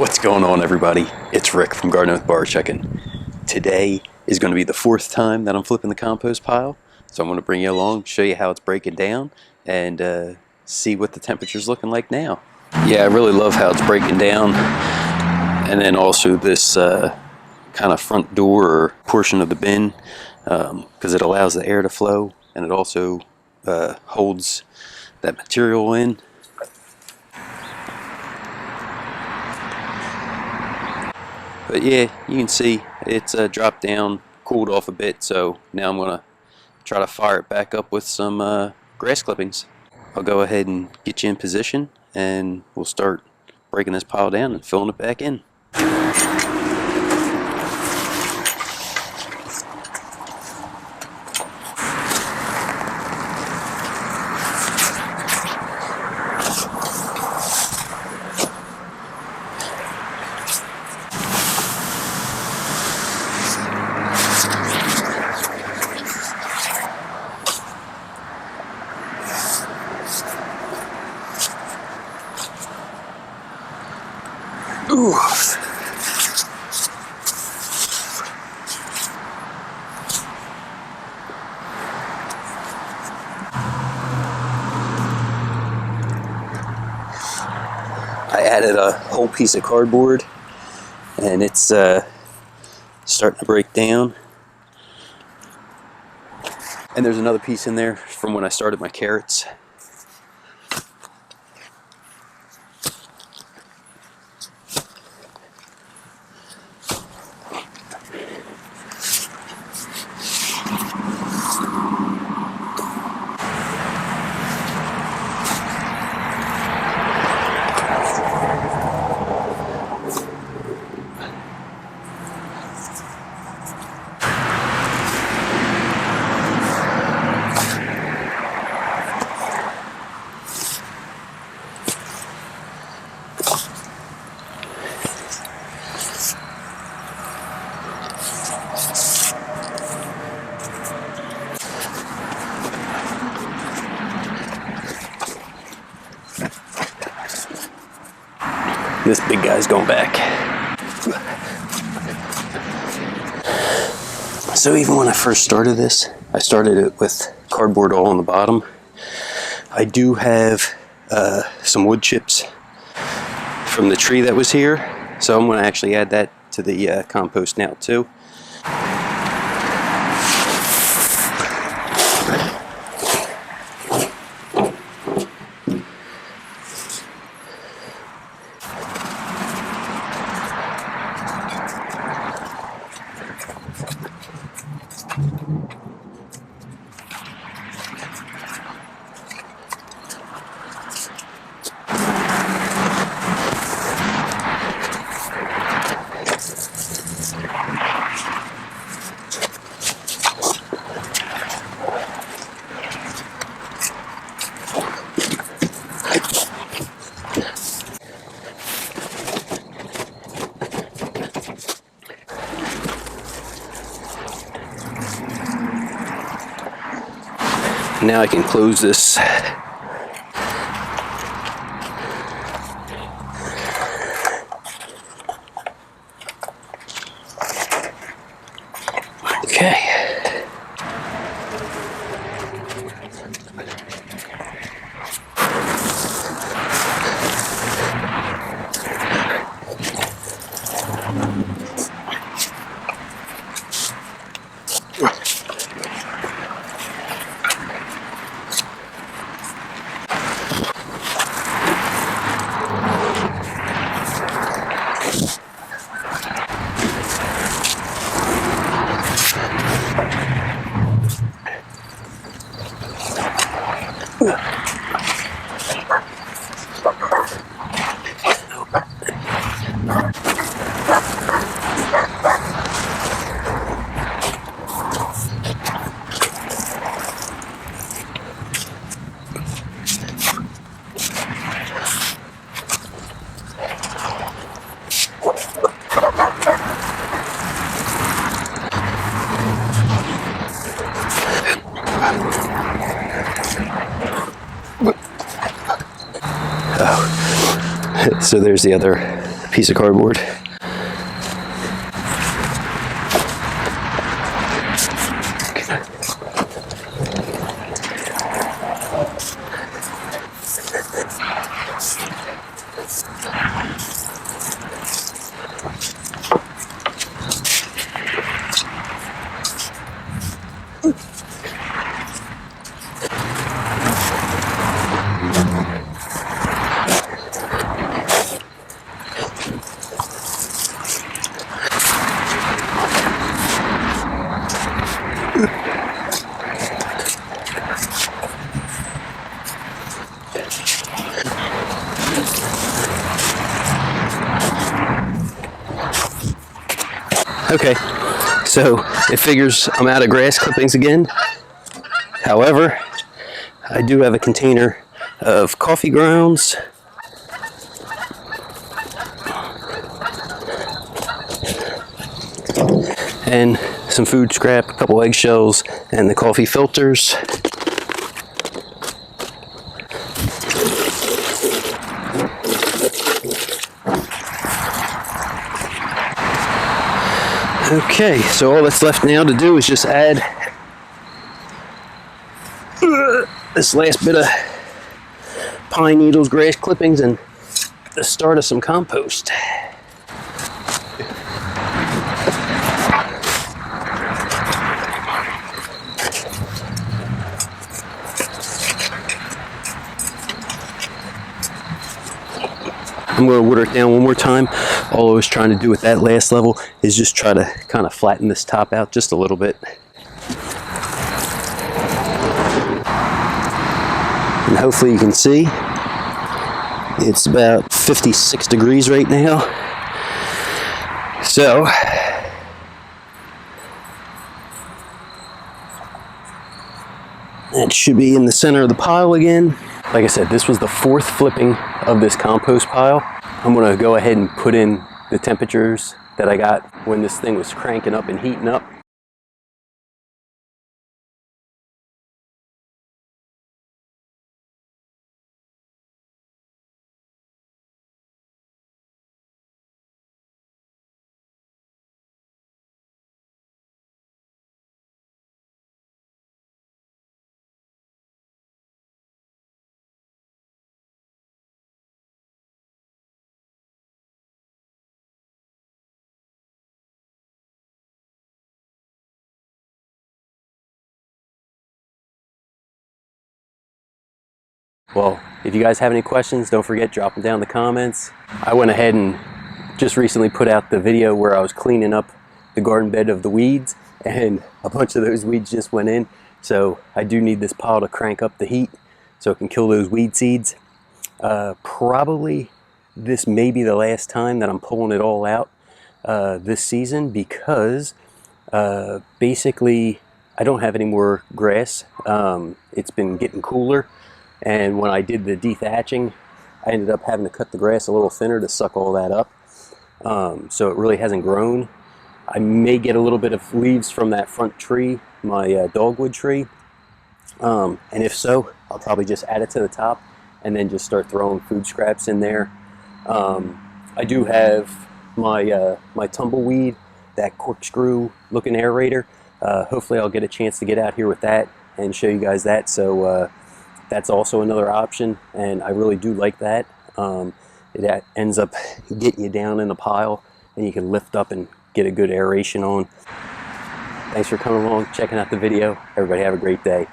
What's going on, everybody? It's Rick from Gardening with Barchuckin. Today is going to be the 4th time that I'm flipping the compost pile, so I'm going to bring you along, show you how it's breaking down, and see what the temperature's looking like now. Yeah, I really love how it's breaking down, and then also this kind of front door or portion of the bin, because it allows the air to flow, and it also holds that material in. But yeah, you can see it's dropped down, cooled off a bit, so now I'm going to try to fire it back up with some grass clippings. I'll go ahead and get you in position, and we'll start breaking this pile down and filling it back in. Ooh. I added a whole piece of cardboard, and it's starting to break down. And there's another piece in there from when I started my carrots. This big guy's going back. So even when I first started this, I started it with cardboard all on the bottom. I do have some wood chips from the tree that was here, so I'm going to actually add that to the compost now too. Now I can close this. Okay. So there's the other piece of cardboard. Okay, so it figures I'm out of grass clippings again. However, I do have a container of coffee grounds. And some food scrap, a couple eggshells, and the coffee filters. Okay, so all that's left now to do is just add this last bit of pine needles, grass clippings, and the start of some compost. I'm going to water it down one more time. All I was trying to do with that last level is just try to kind of flatten this top out just a little bit. And hopefully you can see it's about 56 degrees right now. So that should be in the center of the pile again. Like I said, this was the fourth flipping of this compost pile. I'm going to go ahead and put in the temperatures that I got when this thing was cranking up and heating up. Well, if you guys have any questions, don't forget, drop them down in the comments. I went ahead and just recently put out the video where I was cleaning up the garden bed of the weeds, and a bunch of those weeds just went in. So I do need this pile to crank up the heat so it can kill those weed seeds. Probably this may be the last time that I'm pulling it all out this season, because basically I don't have any more grass. It's been getting cooler. And when I did the dethatching, I ended up having to cut the grass a little thinner to suck all that up. So it really hasn't grown. I may get a little bit of leaves from that front tree, my dogwood tree. And if so, I'll probably just add it to the top and then just start throwing food scraps in there. I do have my, my tumbleweed, that corkscrew looking aerator. Hopefully I'll get a chance to get out here with that and show you guys that. So that's also another option, and I really do like that. It ends up getting you down in the pile, and you can lift up and get a good aeration on. Thanks for coming along, checking out the video. Everybody have a great day.